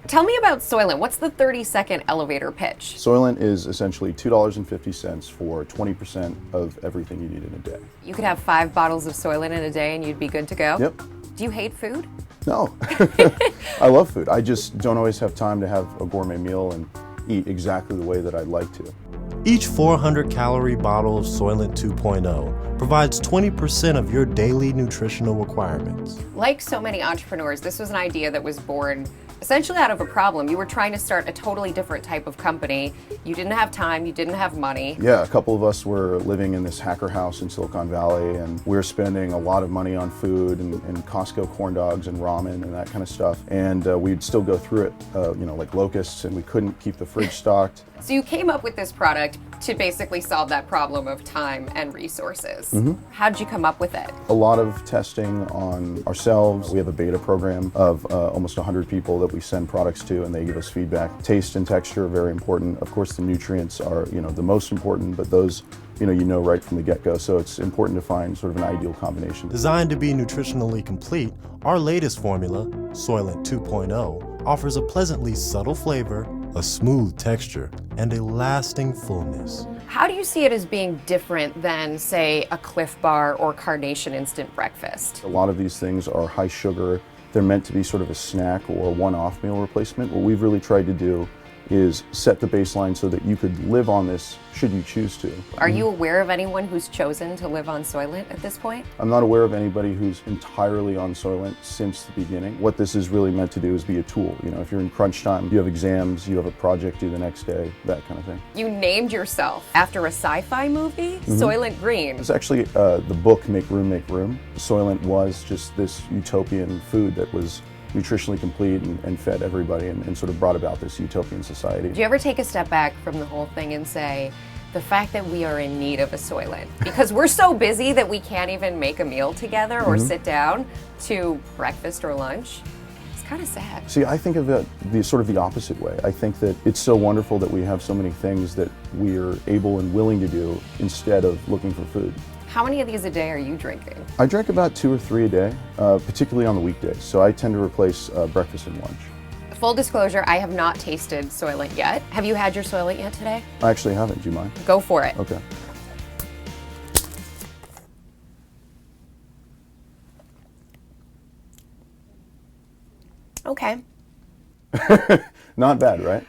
Tell me about Soylent. What's the 30-second elevator pitch? Soylent is essentially $2.50 for 20% of everything you need in a day. You could have 5 bottles of Soylent in a day and you'd be good to go? Yep. Do you hate food? No. I love food. I just don't always have time to have a gourmet meal and eat exactly the way that I'd like to. Each 400-calorie bottle of Soylent 2.0 provides 20% of your daily nutritional requirements. Like so many entrepreneurs, this was an idea that was born essentially out of a problem. You were trying to start a totally different type of company. You didn't have time, you didn't have money. Yeah, a couple of us were living in this hacker house in Silicon Valley, and we were spending a lot of money on food and Costco corn dogs and ramen and that kind of stuff. And we'd still go through it, like locusts, and we couldn't keep the fridge stocked. So you came up with this product to basically solve that problem of time and resources. How did you come up with it? A lot of testing on ourselves. We have a beta program of almost 100 people that we send products to, and they give us feedback. Taste and texture are very important. Of course, the nutrients are the most important, but those you know right from the get-go. So it's important to find sort of an ideal combination. Designed to be nutritionally complete, our latest formula, Soylent 2.0, offers a pleasantly subtle flavor, a smooth texture, and a lasting fullness. How do you see it as being different than, say, a Cliff Bar or Carnation instant breakfast? A lot of these things are high sugar. They're meant to be sort of a snack or a one-off meal replacement. What we've really tried to do is set the baseline so that you could live on this should you choose to. Are you aware of anyone who's chosen to live on Soylent at this point? I'm not aware of anybody who's entirely on Soylent since the beginning. What this is really meant to do is be a tool. If you're in crunch time, you have exams, you have a project due the next day, that kind of thing. You named yourself after a sci-fi movie, Soylent Green. It's actually the book Make Room, Make Room. Soylent was just this utopian food that was nutritionally complete and fed everybody and sort of brought about this utopian society. Do you ever take a step back from the whole thing and say, the fact that we are in need of a Soylent, because we're so busy that we can't even make a meal together or sit down to breakfast or lunch, it's kind of sad. See, I think of it the opposite way. I think that it's so wonderful that we have so many things that we're able and willing to do instead of looking for food. How many of these a day are you drinking? I drink about 2 or 3 a day, particularly on the weekdays. So I tend to replace breakfast and lunch. Full disclosure, I have not tasted Soylent yet. Have you had your Soylent yet today? I actually haven't. Do you mind? Go for it. Okay. Okay. Not bad, right?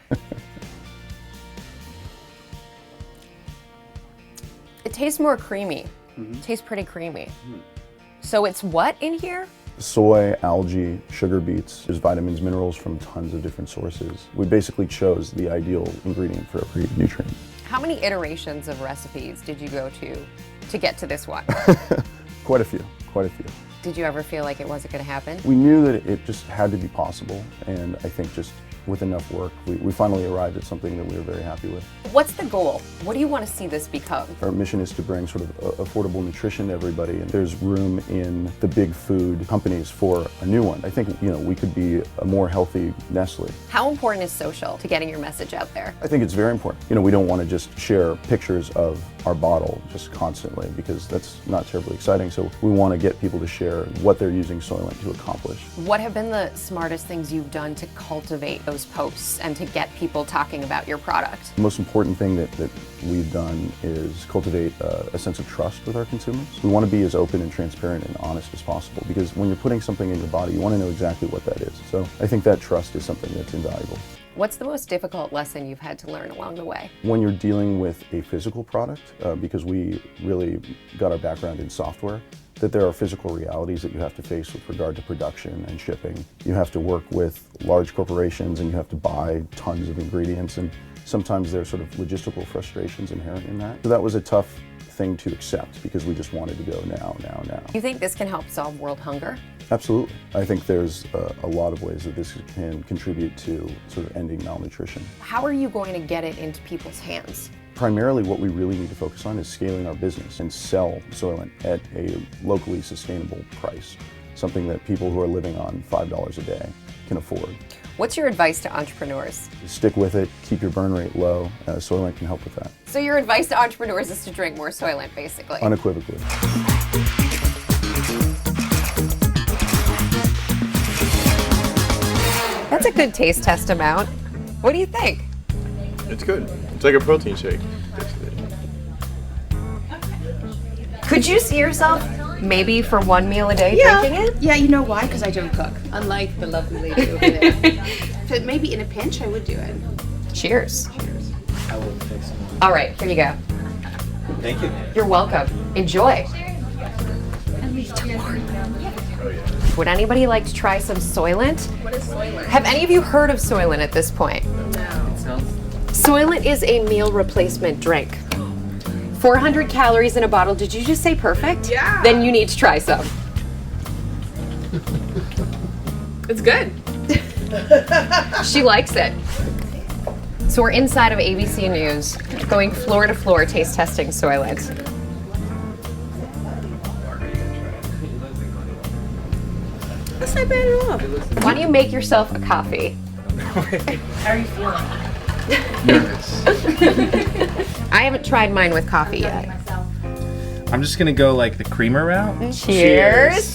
It tastes more creamy. Tastes pretty creamy. So it's what in here? Soy, algae, sugar beets. There's vitamins, minerals from tons of different sources. We basically chose the ideal ingredient for every nutrient. How many iterations of recipes did you go to get to this one? Quite a few. Did you ever feel like it wasn't going to happen? We knew that it just had to be possible, and I think just with enough work, we finally arrived at something that we were very happy with. What's the goal? What do you want to see this become? Our mission is to bring sort of affordable nutrition to everybody, and there's room in the big food companies for a new one. I think we could be a more healthy Nestle. How important is social to getting your message out there? I think it's very important. We don't want to just share pictures of our bottle just constantly because that's not terribly exciting. So we want to get people to share what they're using Soylent to accomplish. What have been the smartest things you've done to cultivate those posts and to get people talking about your product? The most important thing that we've done is cultivate a sense of trust with our consumers. We want to be as open and transparent and honest as possible because when you're putting something in your body, you want to know exactly what that is. So I think that trust is something that's invaluable. What's the most difficult lesson you've had to learn along the way? When you're dealing with a physical product, because we really got our background in software, that there are physical realities that you have to face with regard to production and shipping. You have to work with large corporations and you have to buy tons of ingredients, and sometimes there's sort of logistical frustrations inherent in that. So that was a tough thing to accept because we just wanted to go now. Do you think this can help solve world hunger? Absolutely. I think there's a lot of ways that this can contribute to sort of ending malnutrition. How are you going to get it into people's hands? Primarily what we really need to focus on is scaling our business and sell Soylent at a locally sustainable price, something that people who are living on $5 a day can afford. What's your advice to entrepreneurs? Stick with it, keep your burn rate low. Soylent can help with that. So your advice to entrepreneurs is to drink more Soylent, basically? Unequivocally. That's That's a good taste test amount. What do you think? It's good. It's like a protein shake. Could you see yourself maybe for one meal a day drinking it? Yeah, you know why? Because I don't cook, unlike the lovely lady over there. So maybe in a pinch, I would do it. Cheers. I will take some. All right, here you go. Thank you. You're welcome. Enjoy. Would anybody like to try some Soylent? What is Soylent? Have any of you heard of Soylent at this point? No. Soylent is a meal replacement drink. 400 calories in a bottle. Did you just say perfect? Yeah. Then you need to try some. It's good. She likes it. So we're inside of ABC News, going floor to floor taste testing Soylent. That's not bad at all. Why don't you make yourself a coffee? How are you feeling? Nervous. I haven't tried mine with coffee yet. I'm just gonna go like the creamer route. Cheers.